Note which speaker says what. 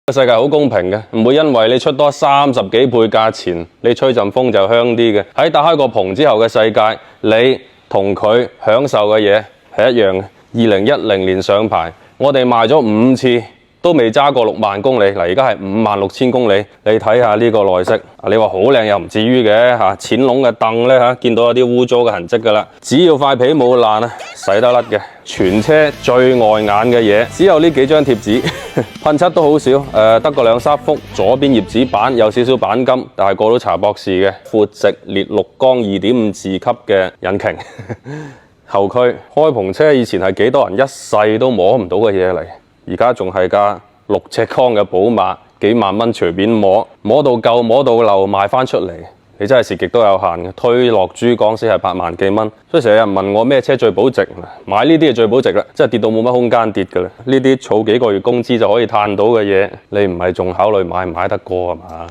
Speaker 1: 個世界好公平嘅，唔會因為你出多30幾倍價錢，你吹陣風就香啲嘅。喺打開個棚之後嘅世界，你同佢享受嘅嘢係一樣嘅。2010年上牌，我哋賣咗5次，都未揸過6萬公里。嗱，而家係56000公里。你睇下呢個內飾，你話好靚又唔至於嘅嚇。淺籠嘅凳咧嚇，見到有啲污糟嘅痕跡㗎啦。只要塊皮冇爛啊，洗得甩嘅。全車最礙眼嘅嘢，只有呢幾張貼紙，噴漆都好少，得個2、3幅。左邊葉子板有少少鈑金，但係過到查博士嘅闊直列6缸2.5自吸嘅引擎。後驅開篷車以前係幾多人一世都摸唔到嘅嘢嚟，而家仲係架6尺缸嘅寶馬，幾萬蚊隨便摸到夠摸到漏賣翻出嚟。你真係蝕極都有限嘅，推落珠江先係8萬幾蚊，所以成日人問我咩車最保值，買呢啲係最保值啦，真係跌到冇乜空間跌㗎啦。呢啲儲幾個月工資就可以嘆到嘅嘢，你唔係仲考慮買唔買得過係嘛？